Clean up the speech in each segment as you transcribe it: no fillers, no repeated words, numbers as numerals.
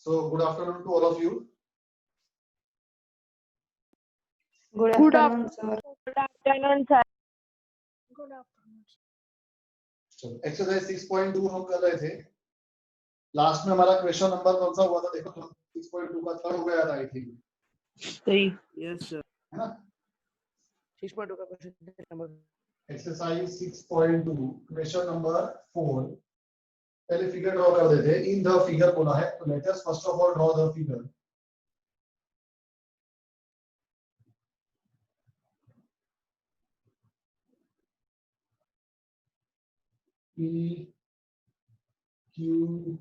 So good afternoon to all of you. Good afternoon, sir. Good afternoon, sir. Good afternoon. चलो exercise 6.2 हम कर रहे थे। Last में हमारा क्वेश्चन नंबर कौन सा हुआ था? देखो 6.2 का थर्ड हो गया था आई थिंक, सही। Yes sir. है ना? 6.2 का question number exercise 6.2 question number 4। पहले फिगर ड्रॉ कर देते हैं। इन द फिगर बोला है, तो let us first of all draw the figure. P Q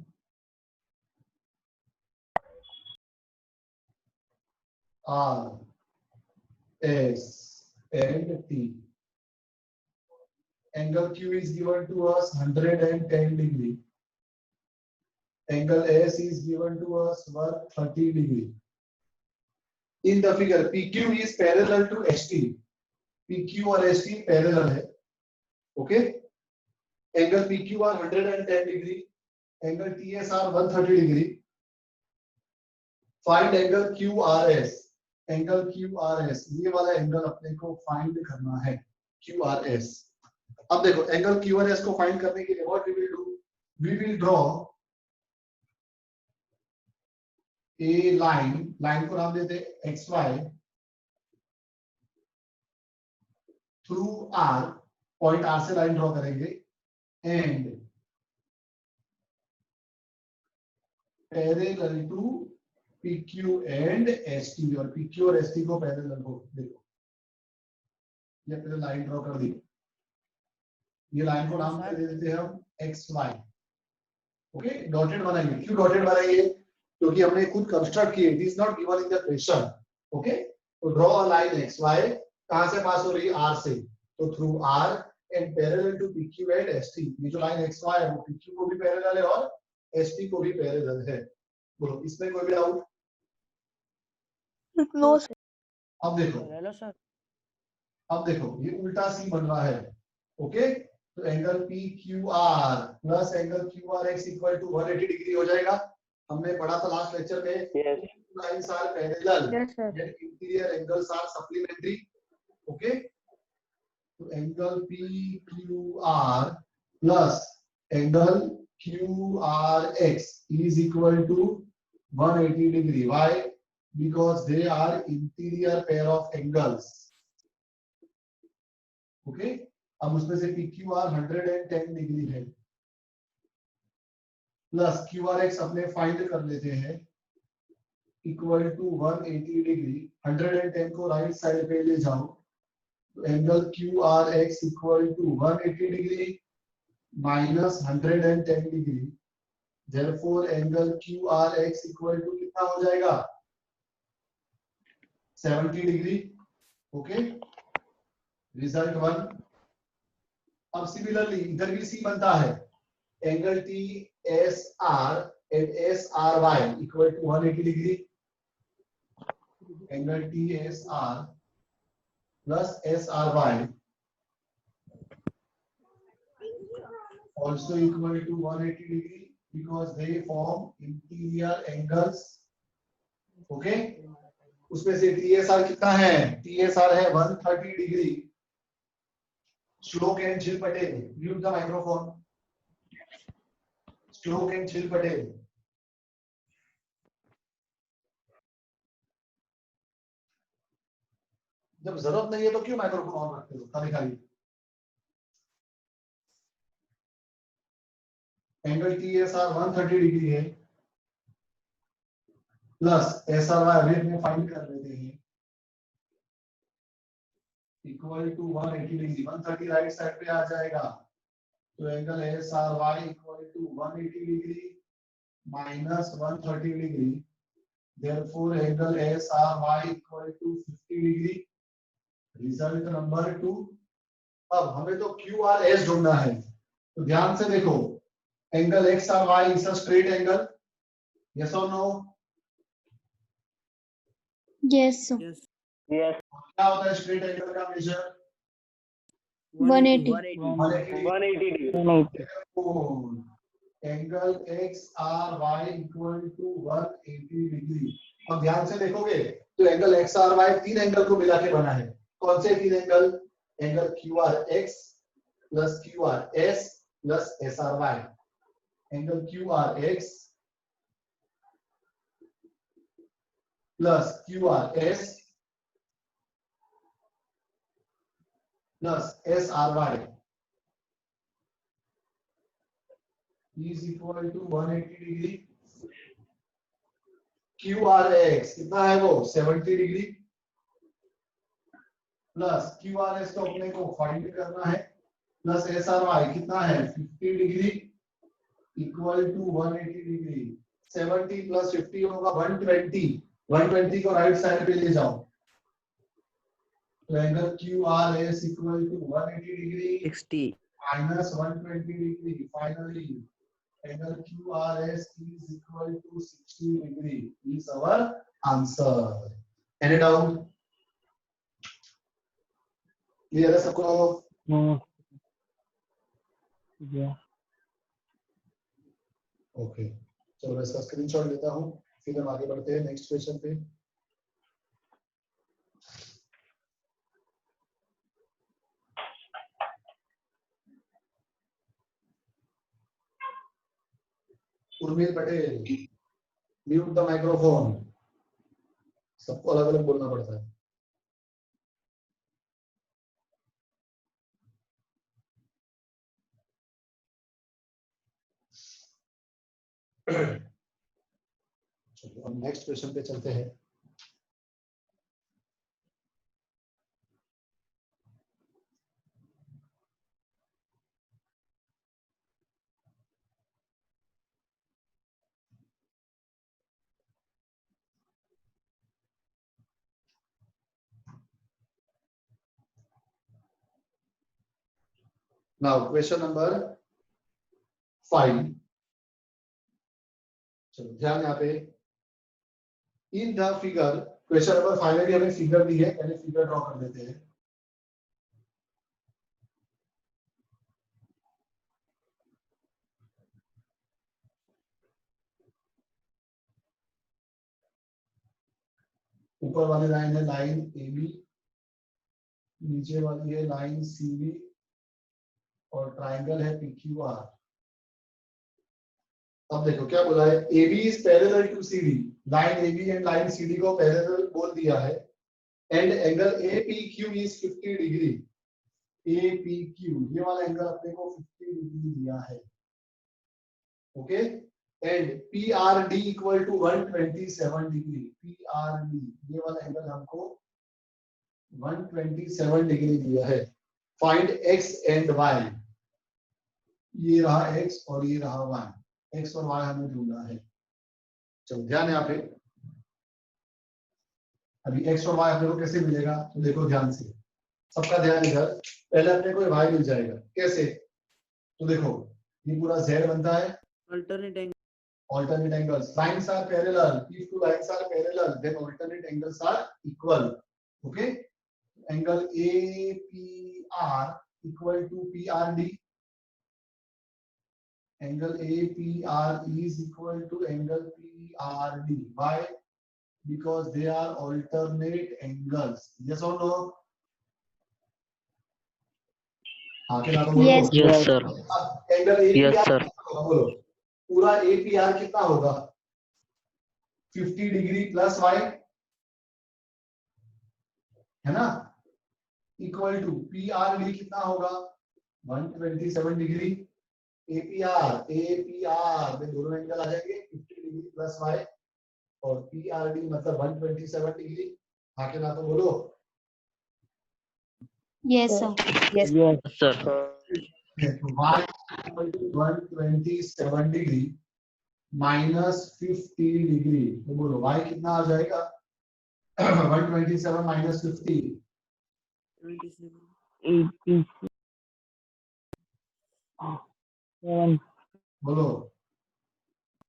R S and T. Angle Q is given to us 110 degree. Angle S is given to us 130 degree. In the figure, PQ is parallel to ST. PQ और ST parallel है. Okay. Angle PQ are 110 degree. Angle TS are 130 degree. Find angle QRS. Angle QRS. ये वाला angle अपने को find करना है. QRS. अब देखो एंगल QRS को फाइंड करने के लिए what we will do? We will draw a line. Line को नाम देते हैं XY through R. Point R से लाइन ड्रॉ करेंगे and parallel to PQ and ST. और PQ और ST को पैरेलल हो. देखो ये पहले लाइन ड्रॉ कर दी. ये लाइन को नाम दे देते हैं हम XY. ओके, डॉटेड बनाइए. क्यों डॉटेड बनाइए? क्योंकि हमने खुद कंस्ट्रक्ट किए. It is not given in the question. Okay, तो ड्रॉ अ लाइन XY. कहां से पास हो रही है? R से. तो through R and parallel to PQ and ST. ये जो लाइन XY है वो PQ को भी पैरेलल है और ST को भी पैरेलल है. बोलो इसमें कोई भी डाउट? No, sir. अब देखो, हेलो सर। अब देखो ये उल्टा सी बन रहा है. ओके, तो angle PQR plus angle QRX equal to 180 degree हो जाएगा. हमने पढ़ा था लास्ट लेक्चर में. Yes. Lines are parallel Yes, sir. And interior angles are supplementary. Okay, तो angle PQR plus angle QRX is equal to 180 degree. Why? Because they are interior pair of angles. Okay, अब उसमें से PQR 110 degree है plus QRX अपने find कर लेते हैं equal to 180 degree. 110 को राइट साइड पे ले जाओ तो angle QRX equal to 180 degree minus 110 degree. Therefore angle QRX equal to कितना हो जाएगा? 70 डिग्री. Okay, result 1. अब सिमिलरली इधर भी सी बनता है. Angle TSR and SRY equal to 180 degree. Angle TSR plus SRY also equal to 180 degree because they form interior angles. Okay, उसमें से TSR कितना है? TSR है 130 degree. Shlok and Chil Patel, mute the microphone. Shlok and Chil Patel. जब जरूरत नहीं है तो क्यों माइक्रोफोन ऑन रखते हो खाली खाली? एंगल TSR 130 डिग्री है प्लस SRY अभी में फाइंड कर लेते हैं equal to 180 degree. 130 right side पे आ जाएगा तो angle SRY equal to 180 degree minus 130 degree. Therefore angle SRY equal to 50 degree. Result number 2. अब हमें तो QRS ढूंढना है, तो ध्यान से देखो. Angle XRY is a straight angle. Yes और no? Yes, sir. Yes. Yes. क्या होता है स्ट्रेट एंगल का measure? 180. 180 degree. Angle X R Y equal to 180 degree. अब ध्यान से देखोगे तो एंगल एक्स आर वाई तीन एंगल को मिला के बना है। कौन से तीन angle? Angle Q R X plus Q R S plus S R Y. Angle Q R X plus Q R S plus S R Y is equal to 180 degree. Q R X कितना है वो 70 degree plus Q R S को अपने को find करना है plus S R Y कितना है 50 डिग्री इक्वल टू 180 डिग्री। 70 प्लस 50 होगा 120। 120 को राइट साइड पे ले जाओ तो angle Q R S equal to 180 degree 60 minus 120 degree. Finally angle QRS is equal to 60 degree is our answer. Any doubt? Clear है सबको? Yeah. Okay. चलो मैं इसका स्क्रीनशॉट लेता हूँ फिर हम आगे बढ़ते हैं नेक्स्ट क्वेश्चन पे। Urmil Patel mute the microphone. सबको अलग अलग बोलना पड़ता है। चलो हम नेक्स्ट क्वेश्चन पे चलते हैं। Now question number 5। चलो ध्यान यहाँ पे इन द फिगर। क्वेश्चन नंबर 5 में भी हमें फिगर दी है, पहले फिगर ड्रॉ कर देते हैं। ऊपर वाली लाइन है लाइन ए बी, नीचे वाली है लाइन सी बी और ट्राइंगल है पी क्यू आर। अब देखो क्या बोला है, A B is parallel to C D. Line A B and line C D को पैरेलल बोल दिया है and angle A P Q is 50 degree. A P Q ये वाला एंगल अपने को 50 डिग्री दिया है। Okay and P R D equal to 127 degree. P R D ये वाला एंगल हमको 127 डिग्री दिया है। Find x and y. ये रहा एक्स और ये रहा वाई। एक्स और वाई हमें ढूंढना है। चलो ध्यान है यहाँ पे। अभी एक्स और वाई अपने को कैसे मिलेगा तो देखो ध्यान से, सबका ध्यान इधर। पहले अपने को वाई मिल जाएगा कैसे, तो देखो ये पूरा z बनता है alternate angles. Lines are parallel. If two lines are parallel, then alternate angles are equal. Okay. Angle APR equal to PRD. Angle APR is equal to angle PRD. Why? Because they are alternate angles. Yes or no? Yes. Yes, sir. Angle APR Yes, sir. बोलो पूरा APR कितना होगा 50 degree plus y है ना, equal to PRD कितना होगा 127 degree. APR में दोनों एंगल आ जाएंगे 50 डिग्री प्लस y और PRD मतलब 127 डिग्री। आके ना तो बोलो Yes, sir. Yes, sir. y equal to 127 degree minus 50 degree. तो बोलो y कितना आ जाएगा 127 माइनस 50 बोलो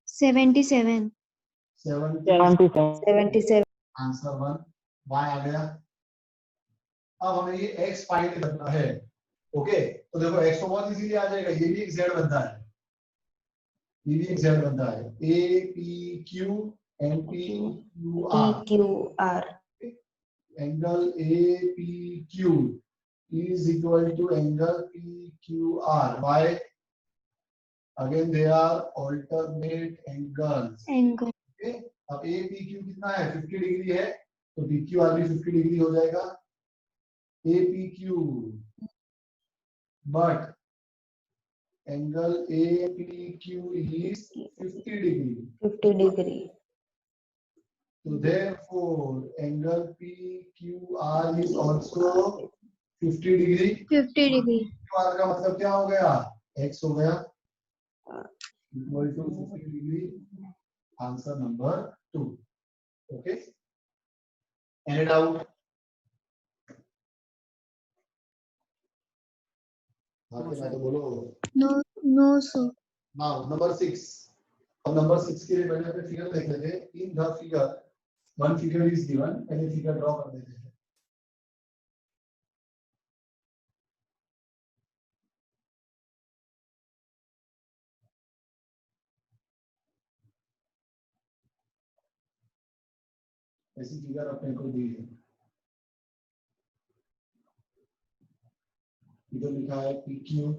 77. 77 आंसर 1 y आ गया। अब हमें ये x फाइंड करना है। ओके तो देखो x तो बहुत इजीली आ जाएगा, ये भी एक z बनता है। ये भी एक जेड बनता है, ए P Q and P Q are, PQR. Angle A P Q is equal to angle PQR. Why? Again, they are alternate angles. Angle. Okay? अब APQ कितना है? 50 डिग्री है, तो PQR भी 50 डिग्री हो जाएगा. APQ, but angle APQ is 50 degree. 50 degree. So therefore, angle PQR is also 50 degree. 50 degree. PQR का मतलब क्या हो गया? X हो गया. Equal to 50 degree. Answer number 2. Okay. Any doubt? आगे तो बोलो. No, sir. Now number 6. अब number 6 के लिए पहले अपने फिगर देख लेते हैं. In the figure, one figure is given. पहले फिगर ड्रॉ कर देते हैं. ऐसी फिगर अपने को दी है. इधर लिखा है PQ,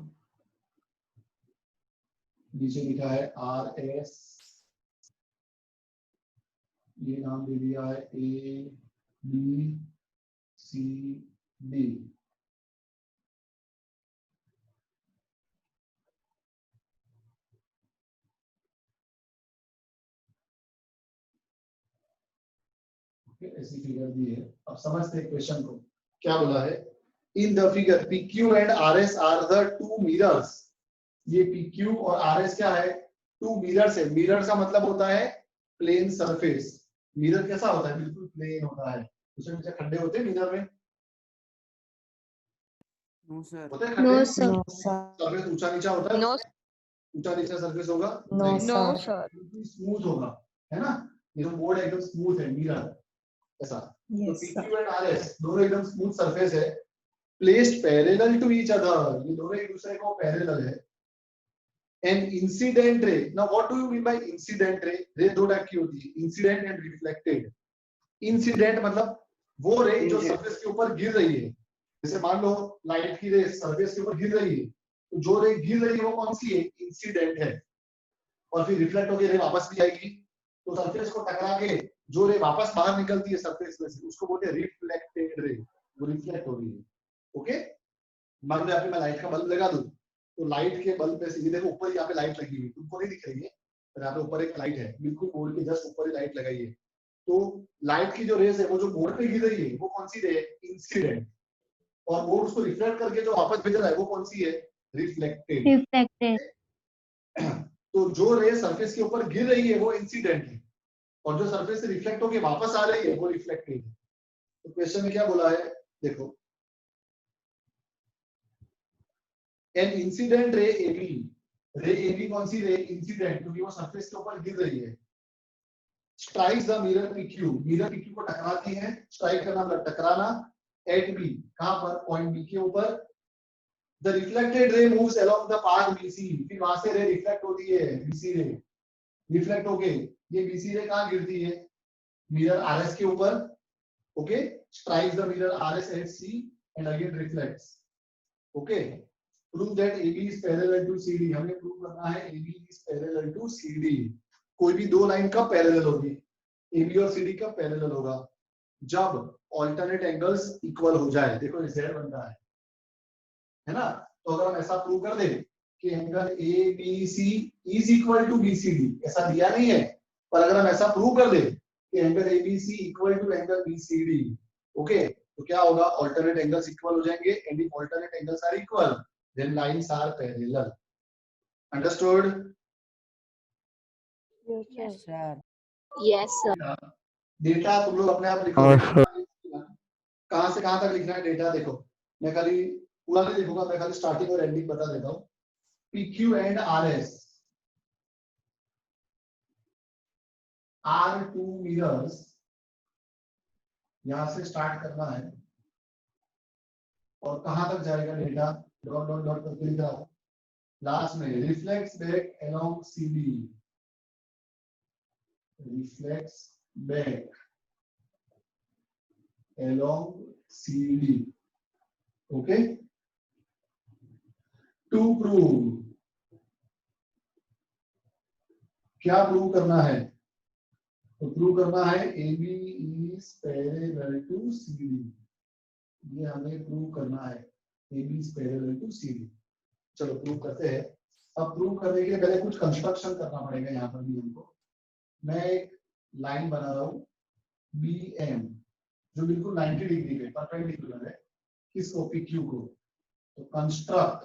नीचे लिखा है RS, ये नाम दे दिया है ABCD. ऐसी फिगर दी है. अब समझते हैं क्वेश्चन को. क्या बोला है? In the figure PQ and RS are the two mirrors. ये PQ और RS क्या है? टू मिरर्स है. मिरर का मतलब होता है प्लेन सरफेस. मिरर कैसा होता है? बिल्कुल प्लेन होता है. उसमें नीचे खड्डे होते हैं मिरर में? No sir. होते हैं No, खड्डे? sir. सरफेस ऊंचा नीचा होता है? नो. ऊंचा नीचा सरफेस होगा? No, नहीं. sir. बिल्कुल स्मूथ होगा, है ना? ये जो बोर्ड एकदम स्मूथ है, मिरर ऐसा. तो Yes, sir. PQ and RS दोनों एकदम स्मूथ सरफेस है, placed parallel to each other. ये दोनों एक दूसरे को पैरेलल है. And incident ray. Now what do you mean by incident ray? Ray दो टाइप की होती है, इंसिडेंट एंड रिफ्लेक्टेड. इंसिडेंट मतलब वो रे जो सरफेस के ऊपर गिर रही है. जैसे मान लो लाइट की रे सरफेस के ऊपर गिर रही है, तो जो रे गिर रही है वो कौन सी है? इंसिडेंट है. और फिर रिफ्लेक्ट होकर रे वापस भी आएगी, तो सरफेस को टकरा के जो रे वापस बाहर निकलती है सरफेस में से, उसको बोलते हैं रिफ्लेक्टेड रे. वो रिफ्लेक्ट हो रही है. ओके. मान लो यहाँ पे मैं लाइट का बल्ब लगा दूं, तो लाइट के बल्ब पे से ये देखो ऊपर यहाँ पे लाइट लगी हुई, तुमको नहीं दिख रही है, पर यहाँ पे ऊपर एक लाइट है, बिल्कुल बोर्ड के जस्ट ऊपर ही लाइट लगाई है. तो लाइट की जो रेज है वो जो बोर्ड पे गिर रही है वो कौन सी रे है? इंसिडेंट. और बोर्ड उसको रिफ्लेक्ट करके जो वापस भेज रहा है वो कौन सी है? रिफ्लेक्टेड. Reflected. तो जो रे सरफेस के ऊपर गिर रही है वो इंसिडेंट है, और जो सरफेस से रिफ्लेक्ट होके वापस आ रही है वो रिफ्लेक्टेड है. तो क्वेश्चन में क्या बोला है? देखो, एन इंसिडेंट रे AB. रे AB कौन सी रे? इंसिडेंट, क्योंकि वो सरफेस के ऊपर गिर रही है. Strikes the mirror PQ. Mirror PQ को टकराती है. स्ट्राइक करना मतलब टकराना. एट B, कहां पर? पॉइंट B के ऊपर. The reflected ray moves along the path BC. फिर वहां से रे रिफ्लेक्ट होती है, BC रे रिफ्लेक्ट होके ये BC रे कहां गिरती है? मिरर RS के ऊपर. Okay. Strikes the mirror RS at C and again reflects. Okay. Prove that AB is parallel to CD. हमें प्रूव करना है AB is parallel to CD. कोई भी दो लाइन का पैरेलल होगी. AB और CD का पैरेलल होगा जब ऑल्टरनेट एंगल्स इक्वल हो जाए. देखो ये Z बनता है ना? तो अगर हम ऐसा प्रूव कर दे कि angle ABC is equal to BCD, ऐसा दिया नहीं है, पर अगर हम ऐसा प्रूव कर दे कि angle ABC equal to angle BCD, okay, तो क्या होगा? ऑल्टरनेट एंगल्स इक्वल हो जाएंगे. And if alternate angles are equal then lines are parallel. Understood? Yes sir. Yes, sir. Data तुम लोग अपने आप लिखो. कहां से कहां तक लिखना है डेटा? देखो, मैं खाली पूरा नहीं लिखूंगा, मैं खाली स्टार्टिंग और एंडिंग बता देता हूं. PQ and RS are two mirrors. यहां से स्टार्ट करना है और कहां तक जाएगा डेटा? डॉट डॉट डॉट करके लिख रहा हूं. लास्ट में reflex back along CD, reflex back along CD. Okay, to prove, क्या प्रूव करना है? तो प्रूव करना है AB is parallel to CD. ये हमें प्रूव करना है AB is parallel to CD. चलो प्रूव करते हैं। अब प्रूव करने के लिए पहले कुछ कंस्ट्रक्शन करना पड़ेगा। यहाँ पर भी हमको, मैं एक लाइन बना रहा हूँ BM जो बिल्कुल 90 डिग्री पे परपेंडिकुलर है किसको? PQ को। तो construct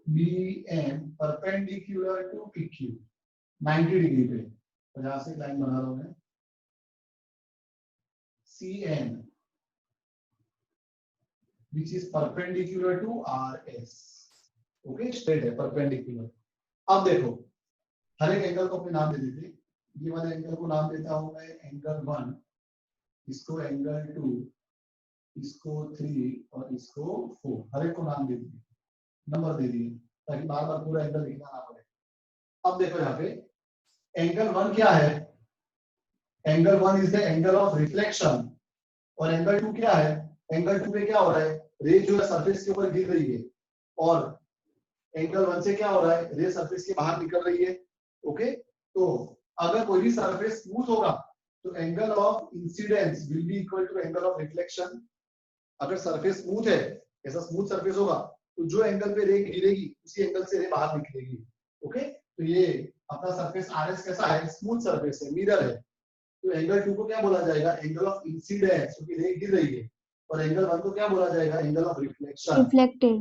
BM perpendicular to PQ 90 degree पे। तो यहां से लाइन बना रहा हूं मैं CN which is perpendicular to RS। Okay, straight है, परपेंडिकुलर। अब देखो हर एक एंगल को अपने नाम दे देते। ये वाले एंगल को नाम देता हूं मैं एंगल 1, इसको एंगल 2, इसको 3 और इसको 4। हर एक को नाम दे दिए, नंबर दे दिए ताकि बार बार पूरा एंगल लिखना ना पड़े। अब देखो यहाँ पे एंगल 1 क्या है? Angle 1 is the angle of reflection. और एंगल 2 क्या है? एंगल 2 पे क्या हो रहा है? रे जो है सरफेस के ऊपर गिर रही है। और एंगल 1 से क्या हो रहा है? रे सरफेस के बाहर निकल रही है। ओके, तो अगर कोई भी सरफेस स्मूथ होगा तो angle of incidence will be equal to angle of reflection. अगर सरफेस स्मूथ है, ऐसा स्मूथ सरफेस होगा तो जो एंगल पे रे गिरेगी उसी एंगल से रे बाहर निकलेगी। ओके, तो ये अपना सरफेस RS कैसा है? स्मूथ सरफेस है, मिरर है। तो एंगल 2 को क्या बोला जाएगा? एंगल ऑफ इंसिडेंस, क्योंकि रे गिर रही है। और एंगल 1 को क्या बोला जाएगा? Angle of reflection. Reflected.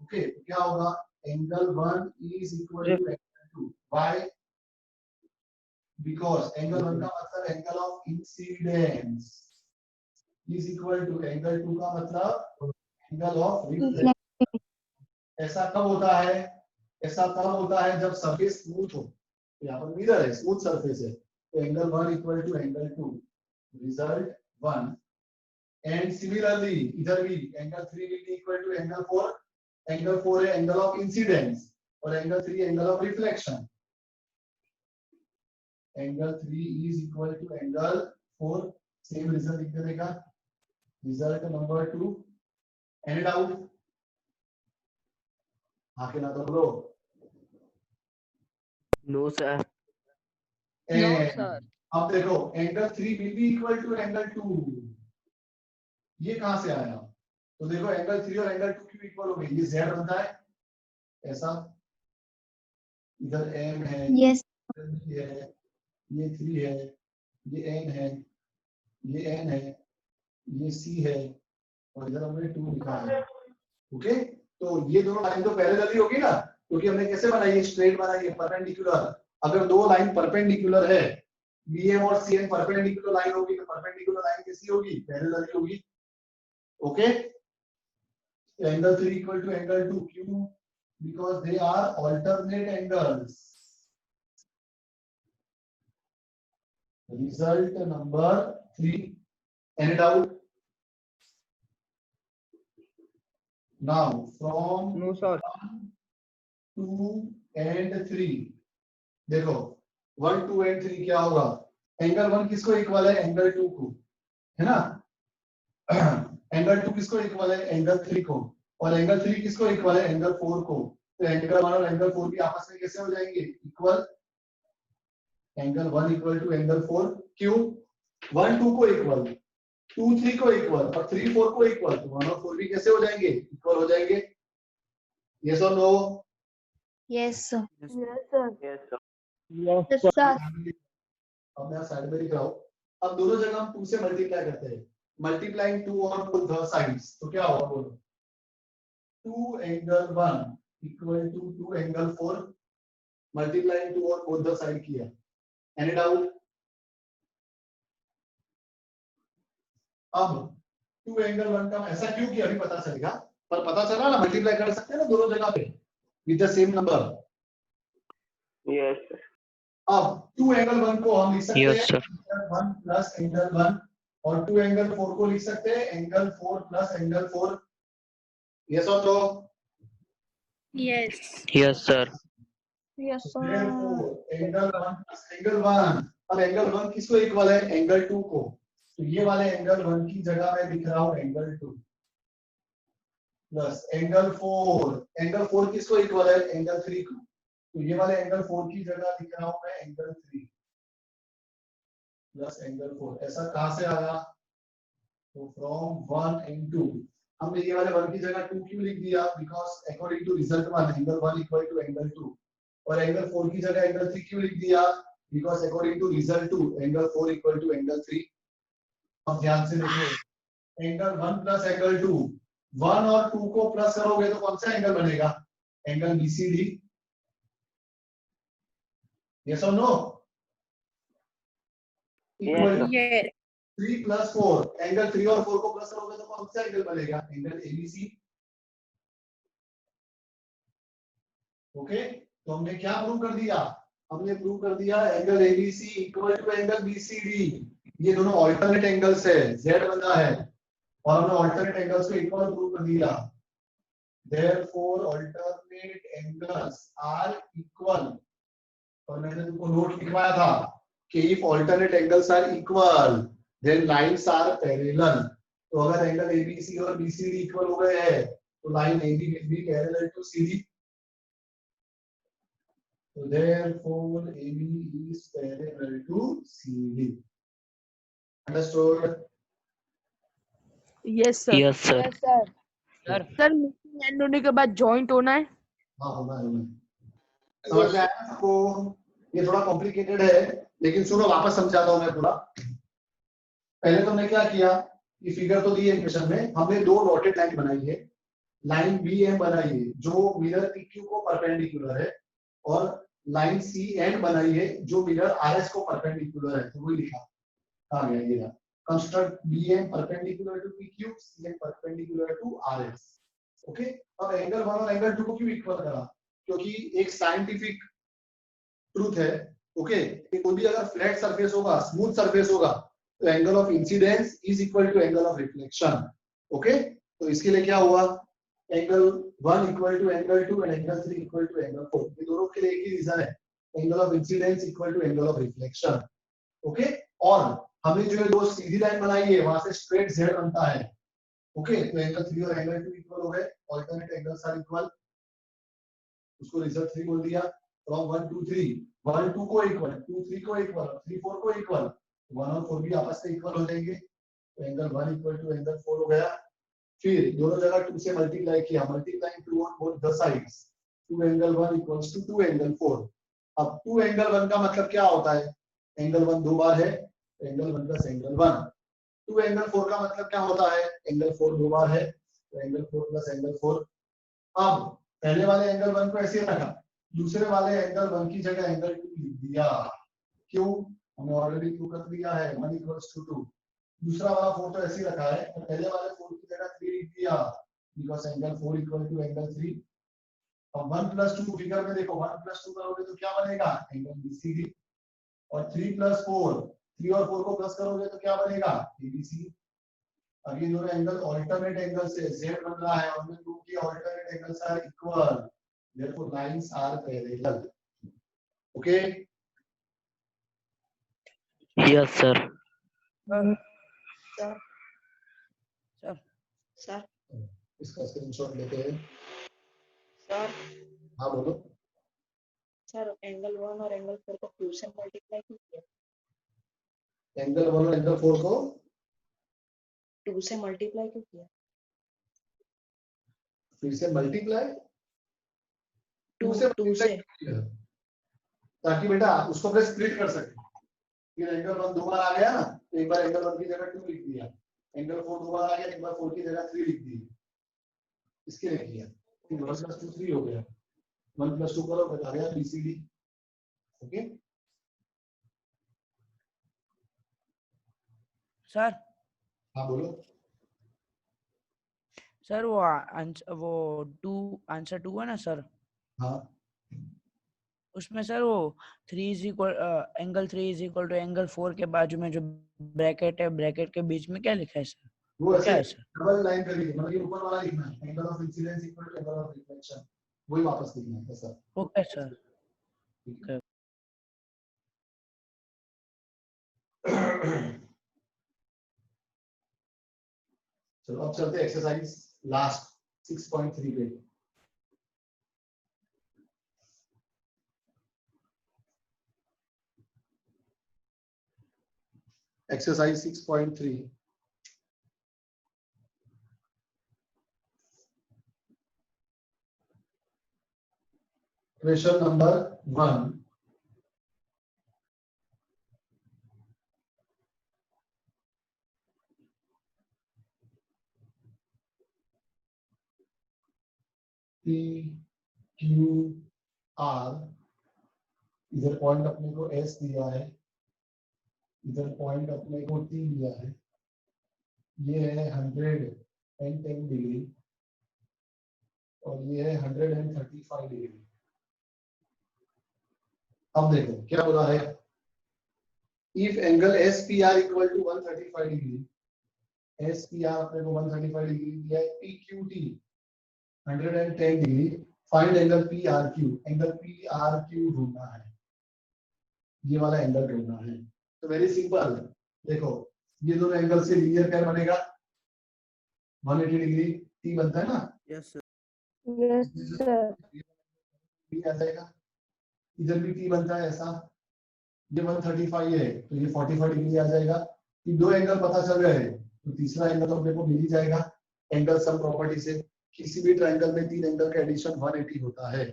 Okay, तो क्या होगा? Angle 1 is equal to angle 2। Why? Because angle 1 का मतलब angle of incidence is equal to angle 2 का मतलब एंगल ऑफ रिफ्लेक्शन। Reflected. ऐसा कब होता है? ऐसा तब होता है जब सरफेस स्मूथ हो। तो यहाँ पर मिरर है, स्मूथ सरफेस है। तो angle 1 equal to angle 2, result 1। And similarly इधर भी angle 3 will be equal to angle 4। Angle 4 है एंगल ऑफ इंसिडेंस और angle 3 angle of reflection. Angle 3 is equal to angle 4। Same result लिख देने का। Result number 2। Any doubt? आके ना तो बोलो। No, sir. And अब देखो angle 3 will be equal to angle 2। ये कहां से आया? तो देखो एंगल 3 और एंगल 2 क्यों इक्वल हो गए? ये z बनता है ऐसा, इधर m है, Yes. ये है, ये 3 है, ये n है, ये n है, ये c है और इधर हमने 2 लिखा है। ओके, तो ये दोनों लाइन तो पैरेलल होगी ना, क्योंकि हमने कैसे बनाई है? स्ट्रेट बनाई है, परपेंडिकुलर। अगर दो लाइन परपेंडिकुलर है, BM और CN परपेंडिकुलर लाइन होगी तो परपेंडिकुलर लाइन कैसी होगी? पैरेलल होगी। Okay, angle 3 equal to angle 2 क्यों? Because they are alternate angles. Result number 3। Any doubt? Now from No, sir. 2 and 3 देखो 1, 2 and 3 क्या होगा? एंगल 1 किसको इक्वल है? एंगल 2 को, है ना? एंगल 2 किसको इक्वल है? एंगल 3 को। और एंगल 3 किसको इक्वल है? एंगल 4 को। तो एंगल 1 और एंगल 4 भी आपस में कैसे हो जाएंगे? Equal. Angle 1 equal to angle 4 क्यों? 1 2 को इक्वल, 2 3 को इक्वल और 3 4 को इक्वल। तो 1 और 4 भी कैसे हो जाएंगे? इक्वल हो जाएंगे। यस और no? Yes, sir. Yes, sir. Yes, sir. Yes, sir. अब मैं साइड में लिख रहा हूँ। अब दोनों जगह हम 2 से मल्टीप्लाई करते हैं। मल्टीप्लाइंग 2 ऑन बोथ साइड्स, तो क्या होगा बोलो? 2 angle 1 equal to 2 angle 4 multiplying 2 on both side किया। Any doubt? अब 2 एंगल 1 का ऐसा क्यों किया अभी पता चलेगा, पर पता चला ना मल्टीप्लाई कर सकते हैं ना दोनों जगह पे with the same number. Yes, sir. अब 2 एंगल 1 को हम लिख सकते Yes, हैं sir. एंगल 1 प्लस एंगल 1 और 2 एंगल 4 को लिख सकते हैं एंगल 4 प्लस एंगल 4। यस और no? Yes. Yes, sir. Yes, sir. Therefore, angle 1 plus angle 1, अब एंगल 1 किसको इक्वल है? एंगल 2 को। तो ये वाले एंगल 1 की जगह मैं दिख रहा हूं एंगल 2 प्लस एंगल 4, एंगल 4 किसको इक्वल है? एंगल 3 को। तो ये वाले एंगल 4 की जगह दिख रहा हूं मैं एंगल 3 प्लस एंगल 4। ऐसा कहां से आया? तो फ्रॉम 1 एंड 2 हमने ये वाले 1 की जगह 2 क्यों लिख दिया? Because according to result 1 angle 1 equal to angle 2, और एंगल 4 की जगह एंगल 3 क्यों लिख दिया? Because according to result 2 angle 4 equal to angle 3। अब ध्यान से देखो, एंगल 1 प्लस एंगल 2, 1 और 2 को प्लस करोगे तो कौन सा एंगल बनेगा? Angle B C D. यस और no? Equal to Yes. 3 plus 4, angle 3 और 4 को प्लस करोगे तो कौन सा एंगल बनेगा? Angle ABC. ओके, तो हमने क्या प्रूव कर दिया? हमने प्रूव कर दिया angle A B C equal to angle B C D. ये दोनों ऑल्टरनेट एंगल्स है, जेड बना है, और हमने ऑल्टरनेट एंगल्स को इक्वल प्रूव कर दिया। Therefore, alternate angles are equal. और मैंने तुमको नोट लिखवाया था कि if alternate angles are equal, then lines are parallel. तो अगर एंगल ABC और BCD इक्वल हो गए हैं तो line AB will be parallel to CD. So therefore AB is parallel to CD. Understood? Yes, sir. Yes, sir. Yes, sir. Sir sir meeting and होने के बाद जॉइंट होना है। हाँ होना है, होना है। समझ में आया आपको? ये थोड़ा कॉम्प्लिकेटेड है, लेकिन सुनो वापस समझाता हूँ मैं पूरा। पहले तो हमने क्या किया, ये फिगर तो दी है क्वेश्चन में, हमने दो डॉटेड लाइन बनाई है, लाइन बी एम बनाई है जो मिरर पीक्यू को परपेंडिकुलर है, और लाइन सी एन बनाई है जो मिरर आर एस को परपेंडिकुलर है। तो वही लिखा आ गया ये, construct B M perpendicular to P Q, C N perpendicular to R S. Okay, अब एंगल 1 और एंगल 2 को क्यों इक्वल करा? क्योंकि एक साइंटिफिक ट्रूथ है, ओके, कि कोई भी अगर फ्लैट सरफेस होगा, स्मूथ सरफेस होगा, तो angle of incidence is equal to angle of reflection. Okay, तो इसके लिए क्या हुआ? Angle 1 equal to angle 2 and angle 3 equal to angle 4। ये दोनों के लिए एक ही रीजन है, angle of incidence equal to angle of reflection. Okay, और हमें जो है दो सीधी लाइन बनाई है, वहां से स्ट्रेट जेड बनता है। ओके, तो एंगल 3 और एंगल 2 इक्वल हो गए, ऑल्टरनेट एंगल्स आर इक्वल, उसको रिजल्ट 3 बोल दिया। फ्रॉम 1 2 3, 1 2 को इक्वल, 2 3 को इक्वल, 3 4 को इक्वल, 1 और 4 भी आपस में इक्वल हो जाएंगे, तो एंगल 1 इक्वल टू एंगल 4 हो गया। फिर दोनों जगह 2 से मल्टीप्लाई किया, multiplying 2 on both the sides, 2 angle 1 equals to 2 angle 4। अब 2 एंगल 1 का मतलब क्या होता है? एंगल 1 दो बार है, एंगल 1 प्लस एंगल 1। 2 एंगल 4 का मतलब क्या होता है? एंगल 4 दो बार है, तो एंगल 4 प्लस एंगल 4। अब पहले वाले एंगल 1 को ऐसे रखा, दूसरे वाले एंगल 1 की जगह एंगल 2 लिख दिया। क्यों? हमने ऑलरेडी प्रूव कर दिया है 1 इक्वल्स टू 2। दूसरा वाला 4 तो ऐसे ही रखा है, तो पहले वाले 4 की जगह 3 लिख दिया, because angle 4 equal to angle 3। अब 1 प्लस 2 फिगर में देखो, 1 प्लस 2 करोगे तो क्या बनेगा? Angle BCD. और 3 प्लस 4, 3 और 4 को प्लस करोगे तो क्या बनेगा? एबीसी। अब ये दोनों एंगल ऑल्टरनेट एंगल से जेड बन रहा है, और हमने प्रूव किया alternate angles are equal, therefore lines are parallel. Okay? Yes, sir. Sir. Sir Sir. इसका स्क्रीनशॉट लेते हैं। Sir. हाँ बोलो। सर एंगल 1 और एंगल 4 को 2 से मल्टीप्लाई कीजिए। एंगल 1 और एंगल 4 को 2 से मल्टीप्लाई कीजिए। फिर से मल्टीप्लाई 2 से ताकि बेटा उसको अपने स्प्लिट कर सके। फिर एंगल 1 दो बार आ गया ना, तो एक बार एंगल 1 की जगह 2 लिख दिया, एंगल 4 दो बार आ गया, एक बार 4 की जगह 3 लिख दी, इसके लिए किया। फिर 1 प्लस 2 3 हो गया, 1 प्लस 2 करो बता गया बीसीडी। ओके सर हाँ बोलो। सर वो आंसर 2 है ना सर, हाँ उसमें सर वो 3 is equal angle 3 is equal to angle 4 के बाजू में जो ब्रैकेट है, ब्रैकेट के बीच में क्या लिखा है सर? वो क्या ऐसे है सर? डबल लाइन कर लीजिए, मतलब ये ऊपर वाला लिखना है, angle of incidence equal to angle of reflection. वही वापस लिखना है सर। Okay sir. चलो अब चलते हैं एक्सरसाइज लास्ट 6.3 पे। Exercise 6.3 question number 1। P Q R, इधर पॉइंट अपने को S दिया है, इधर पॉइंट अपने को T दिया है, ये है 110 डिग्री और ये है 135 डिग्री। अब देखो क्या बोला है, if angle SPR equal to 135 degree, SPR अपने को 135 डिग्री दिया है, PQT 110 degree, find angle PRQ, angle PRQ ढूंढना है, ये वाला एंगल ढूंढना है। तो वेरी सिंपल, देखो ये दोनों एंगल से लीनियर पेयर बनेगा, 180 डिग्री T बनता है ना। Yes sir. Yes, sir. T आ जाएगा, इधर भी T बनता है ऐसा, ये 135 है तो ये 45 डिग्री आ जाएगा। ये दो एंगल पता चल गए तो तीसरा एंगल तो अपने को मिल ही जाएगा एंगल सम प्रॉपर्टी से। किसी भी ट्रायंगल में तीन एंगल का एडिशन 180 होता है।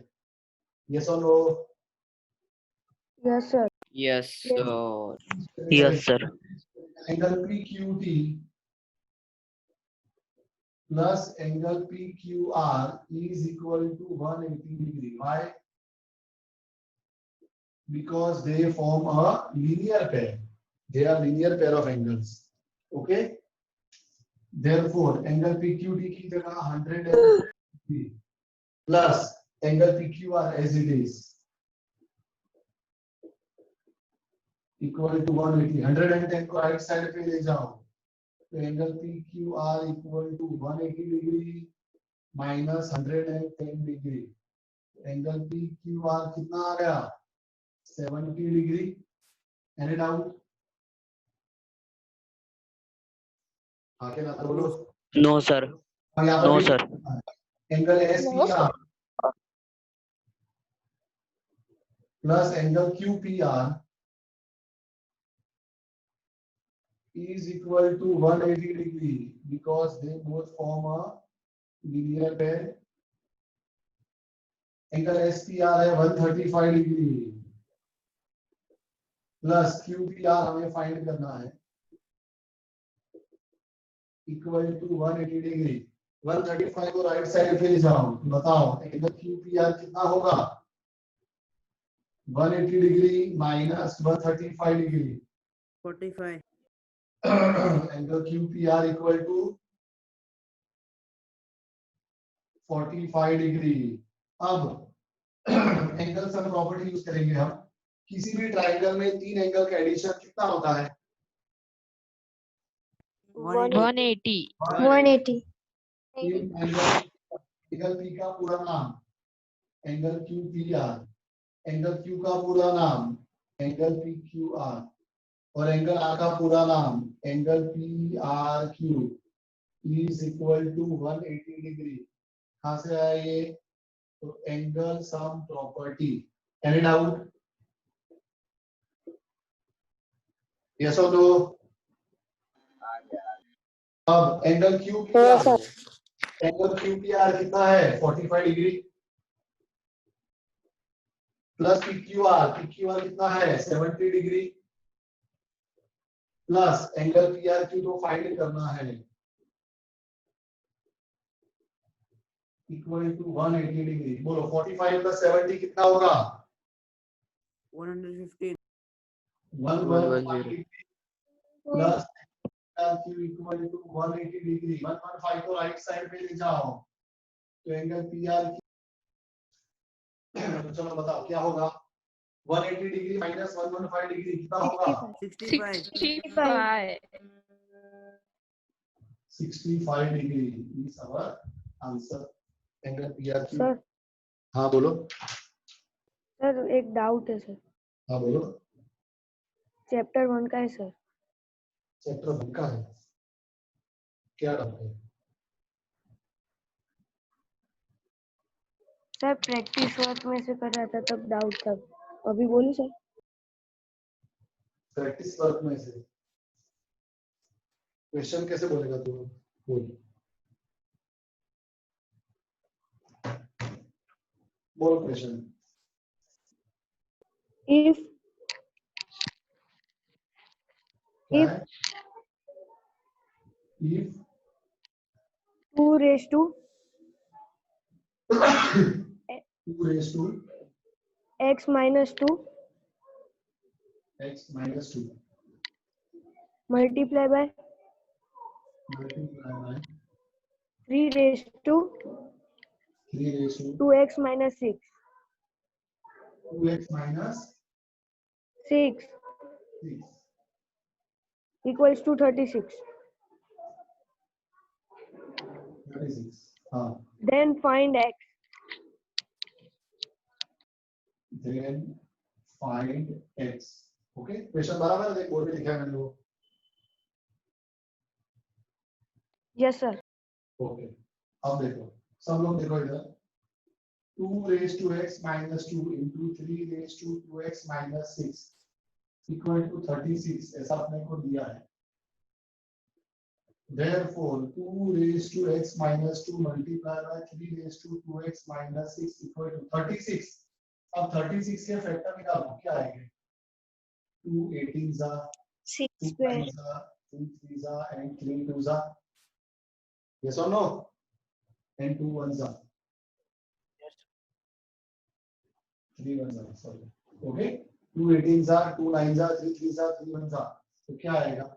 यस और no? Yes, sir. Yes, sir. Yes, sir. Angle PQT plus angle PQR is equal to 180 degree. Why? Because they form a linear pair. They are linear pair of angles. Okay. Therefore, angle PQD की जगह 180 plus angle PQR as it is equal to 180. 110 को right side पे ले जाओ तो angle PQR equal to 180 degree minus 110 degree. Angle PQR कितना आ गया? 70 डिग्री। Any doubt? आगे ना बोलो। No, sir. No, sir. Angle SPR plus angle QPR is equal to 180 degree because they both form a linear pair. Angle SPR है 135 degree plus QPR हमें find करना है इक्वल टू 180 डिग्री। 135 को right side पे ले जाओ, बताओ angle QPR कितना होगा? 180 degree minus 135 degree 45। Angle QPR equal to 45 degree. अब एंगल सम प्रॉपर्टी यूज करेंगे हम। किसी भी ट्रायंगल में तीन एंगल का एडिशन कितना होता है? 180। 180. तीन एंगल P का पूरा नाम एंगल QPR, एंगल Q का पूरा नाम एंगल PQR और एंगल R का पूरा नाम angle PRQ is equal to 180 degree. कहाँ से आया ये? तो angle sum property. Any doubt? Yes और नो? अब एंगल QPR, एंगल QPR कितना है? 45 डिग्री प्लस PQR, PQR कितना है? 70 डिग्री प्लस एंगल PRQ तो फाइंड करना है इक्वल टू 180 डिग्री। बोलो 45 प्लस 70 कितना होगा? 115। 110 plus PRQ equal to 180 degree. 115 को राइट साइड पे ले जाओ तो एंगल PRQ तो चलो बताओ क्या होगा? 180 डिग्री माइनस 115 डिग्री कितना होगा? 65। 65 degree is our answer. Angle PRQ Sir. हाँ बोलो। सर एक डाउट है सर, हाँ बोलो। चैप्टर 1 का है सर। चैप्टर 1 का है, क्या डाउट है? सर प्रैक्टिस वर्क में से कर रहा था तब डाउट था, अभी बोलूं सर? प्रैक्टिस वर्क में से क्वेश्चन कैसे बोलेगा तू? बोल बोल क्वेश्चन। इफ क्या If- है? If 2 raised to 2 raised to x minus 2 x minus 2 multiply by multiply by 3 raised to 3 raised to 2x minus 6 2x minus 6 6 equals to 36. 36. हाँ, Then find x. then find x. Okay, question बराबर है, देख board पे लिखा है मैंने वो। Yes sir. Okay, अब देखो सब लोग देखो इधर, 2 raised to x minus 2 into 3 raised to 2x minus 6 equal to 36, ऐसा अपने को दिया है। Therefore 2 raised to x minus 2 multiplied by 3 raised to 2x minus 6 equal to 36। अब 36 के फैक्टर निकालो, क्या आएंगे? 2 18s are 6 2 square. 5s are 3 3s are and 3 2s are, yes or no? And 2 1s are, 3 1s are, sorry, okay, 2 18s are 2 9s are 3 3s are 3 1s are, तो क्या आएगा?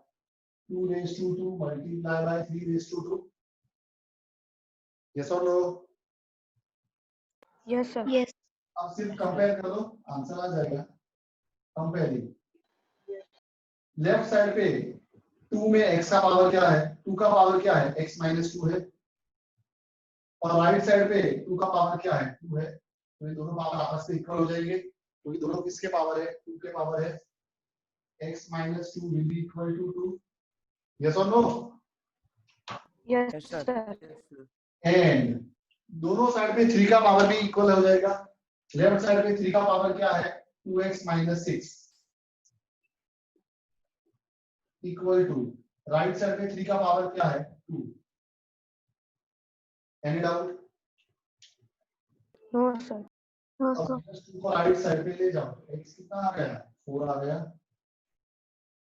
2 raised to 2 multiply by 3 raised to 2, yes or no? Yes sir. Yes. अब सिर्फ compare कर दो, answer आ जाएगा। Comparing, left side पे 2 में x का पावर क्या है? 2 का पावर क्या है? x minus 2 है, और राइट साइड पे 2 का पावर क्या है? 2 है, तो ये दोनों पावर आपस में इक्वल हो जाएंगे, तो ये दोनों किसके पावर है? 2 के पावर है। x minus 2 will be equal to 2, yes or no? Yes Yes, sir. sir. Yes, sir. And दोनों साइड पे 3 का पावर भी इक्वल हो जाएगा। लेफ्ट साइड पे 3 का पावर क्या है? 2x minus 6 equal to, right side पे 3 का पावर क्या है? 2। Any doubt? No sir. No अब sir. minus 2 को राइट साइड पे ले जाओ, x कितना आ गया? 4 आ गया।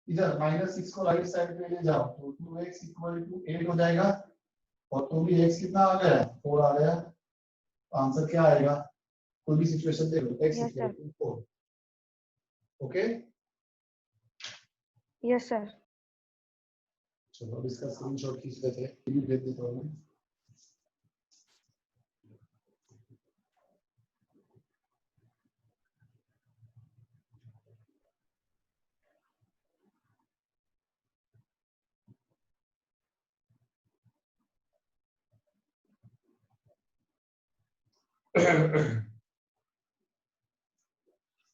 इधर -6 को राइट साइड पे ले जाओ तो 2x इक्वल टू 8 हो जाएगा, और तो भी x कितना आ गया? 4 आ गया। आंसर क्या आएगा? कोई भी सिचुएशन दे लो, x Yes, equal to 4। Okay, Yes sir. चलो अब इसका स्क्रीनशॉट खींच लेते हैं, ये भी भेज देता हूं मैं।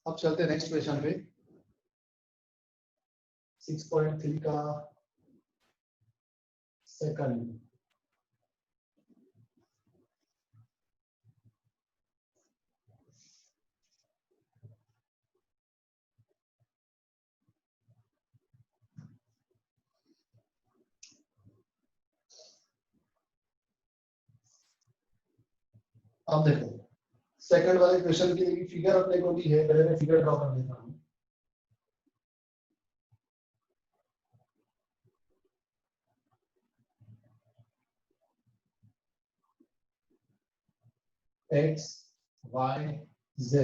अब चलते हैं नेक्स्ट क्वेश्चन पे, 6.3 का सेकंड। अब देखो सेकंड वाले क्वेश्चन के लिए फिगर अपने को दी है, पहले मैं फिगर ड्रॉ कर देता हूं। x y z,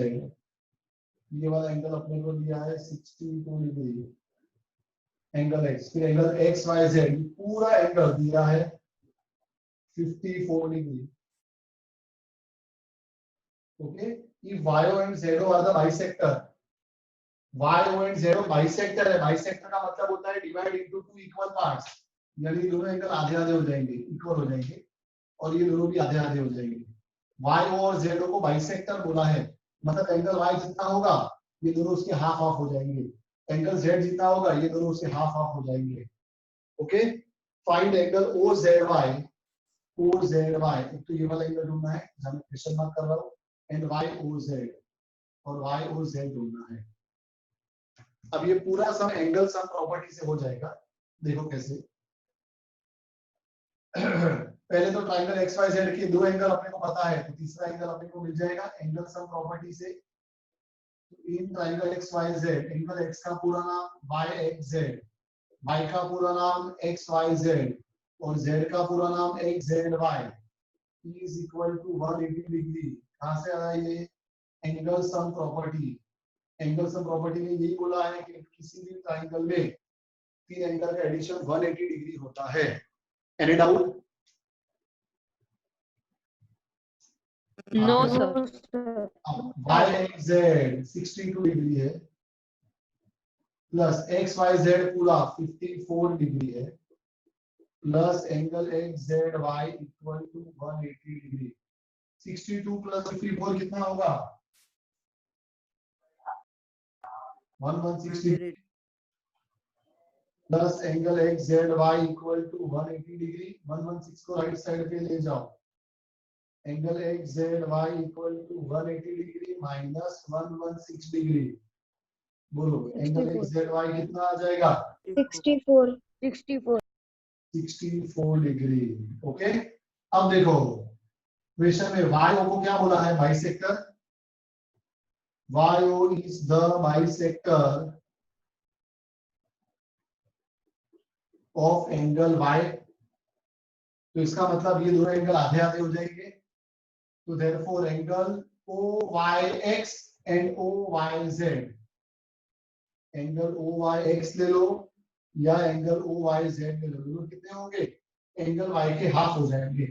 ये वाला एंगल अपने को दिया है 62 डिग्री, एंगल x, फिर एंगल x y z पूरा एंगल दिया है 54 degree. Okay, if YO and ZO are the bisector, YO and ZO bisector है, bisector का मतलब होता है divide into two equal parts, यानी दोनों एंगल आधे आधे हो जाएंगे, इक्वल हो जाएंगे, और ये दोनों भी आधे आधे हो जाएंगे। वाई और जेड को बाइसेक्टर बोला है, मतलब एंगल वाई जितना होगा ये दोनों उसके हाफ हाफ हो जाएंगे, एंगल जेड जितना होगा ये दोनों उसके हाफ हाफ हो जाएंगे। Okay, find angle O Z Y, O Z Y, तो ये वाला एंगल ढूंढना है, मैं क्वेश्चन मार्क कर रहा हूँ, एंड वाई ओ जेड, और वाई ओ जेड ढूंढना है। अब ये पूरा सम एंगल सम प्रॉपर्टी से हो जाएगा, देखो कैसे। पहले तो ट्राइंगल एक्स वाई जेड के दो एंगल अपने को पता है, तो तीसरा एंगल अपने को मिल जाएगा एंगल सम प्रॉपर्टी से। In triangle X Y Z, angle X का पूरा नाम वाई एक्स जेड, वाई का पूरा नाम एक्स वाई जेड, और जेड का पूरा नाम X Z Y is equal to 180 degree. कहां से आया ये? Angle sum property. Angle sum property में यही बोला है कि किसी भी ट्राइंगल में तीन एंगल का एडिशन 180 डिग्री होता है। Any doubt? No, हाँ, sir. अब वाई एक्स जेड 62 डिग्री है, प्लस एक्स वाई जेड पूरा 54 डिग्री है, plus angle X Z Y equal to 180 degree. 62 plus 54 कितना होगा? 1160 plus angle X Z Y equal to 180 degree. 116 को राइट साइड पे ले जाओ, angle X Z Y equal to 180 degree minus 116 degree. बोलो angle X Z Y कितना आ जाएगा? 64 64 64 degree. Okay, अब देखो क्वेश्चन में वाई को क्या बोला है? Bisector. YO is the bisector of angle Y। तो इसका मतलब ये दोनों एंगल आधे आधे हो जाएंगे, तो therefore angle OYX and OYZ, angle OYX ले लो या एंगल OYZ ले लो, दोनों कितने होंगे? एंगल Y के हाफ हो जाएंगे।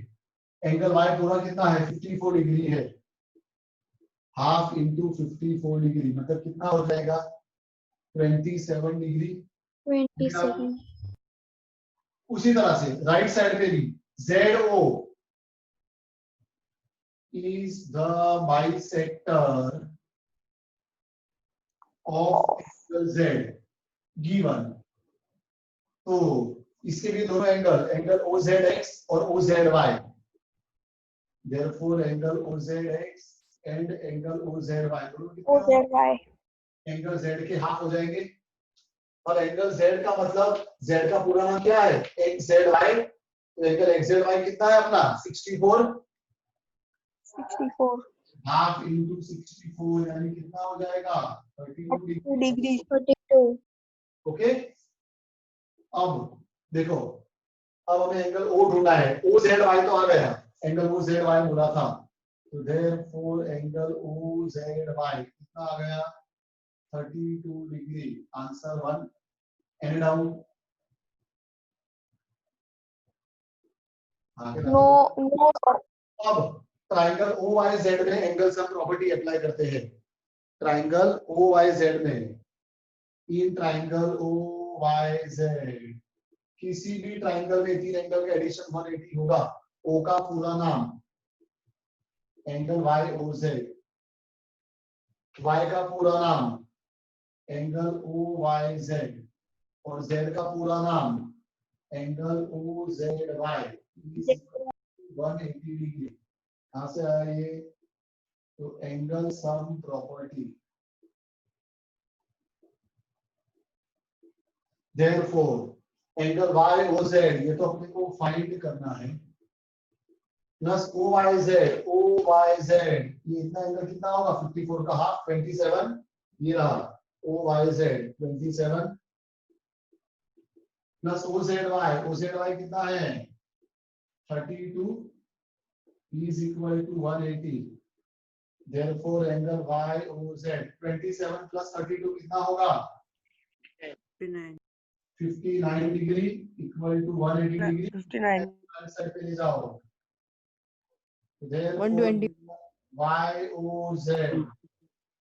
एंगल Y पूरा कितना है? 54 डिग्री है, हाफ इंटू 54 डिग्री मतलब कितना हो जाएगा? 27 डिग्री। 27 उसी तरह से राइट साइड पे भी ZO is the bisector of angle Z given। तो इसके भी दोनों एंगल, एंगल OZX और OZY, therefore angle OZX and angle OZY दोनों कितने होंगे? एंगल Z के हाफ हो जाएंगे। और एंगल Z का मतलब Z का पूरा नाम क्या है? XZY, तो एंगल XZY कितना है अपना? 64 हाफ इंटू 64 यानी कितना हो जाएगा? 32 डिग्री। 32 ओके, अब देखो, अब हमें एंगल O ढूंढना है। OZY तो आ गया, एंगल OZY बोला था, तो देयरफॉर एंगल OZY कितना आ गया? 32 degree. Answer 1। Any doubt? No अब ट्राइंगल OYZ में एंगल सम प्रॉपर्टी अप्लाई करते हैं। ट्राइंगल OYZ में, इन ट्राइंगल OYZ किसी भी ट्राइंगल में तीन एंगल का एडिशन 180 होगा। O का पूरा नाम एंगल YOZ, Y का पूरा नाम एंगल OYZ और Z का पूरा नाम एंगल OZY 180 डिग्री। कहां से आया ये? तो angle sum property. Therefore angle YOZ ये तो अपने को फाइंड करना है, प्लस OYZ ये इतना एंगल कितना होगा? 54 का हाफ 27, ये रहा OYZ 27 प्लस OZY कितना है? 32 is equal to 180। Therefore angle YOZ 27 plus 32 कितना होगा? 59 degree equal to 180 degree. 59 answer पे ले जाओ। 120 YOZ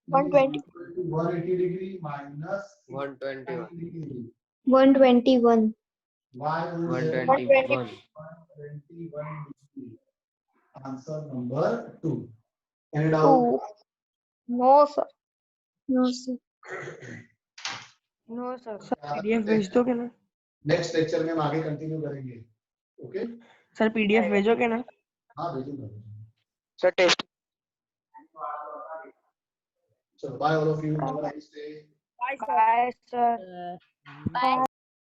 120 equal to 180 degree minus 121 degree. 121 YOZ 121 121 degree. Answer number 2. Any doubt? No sir. No, sir. No sir. PDF भेज दोगे ना next lecture में हम आगे कंटिन्यू करेंगे. ओके सर पीडीएफ भेजोगे ना हाँ भेजूंगा. सर टेस्ट चलो bye all of you. Have a nice day. Bye sir. Uh, Bye.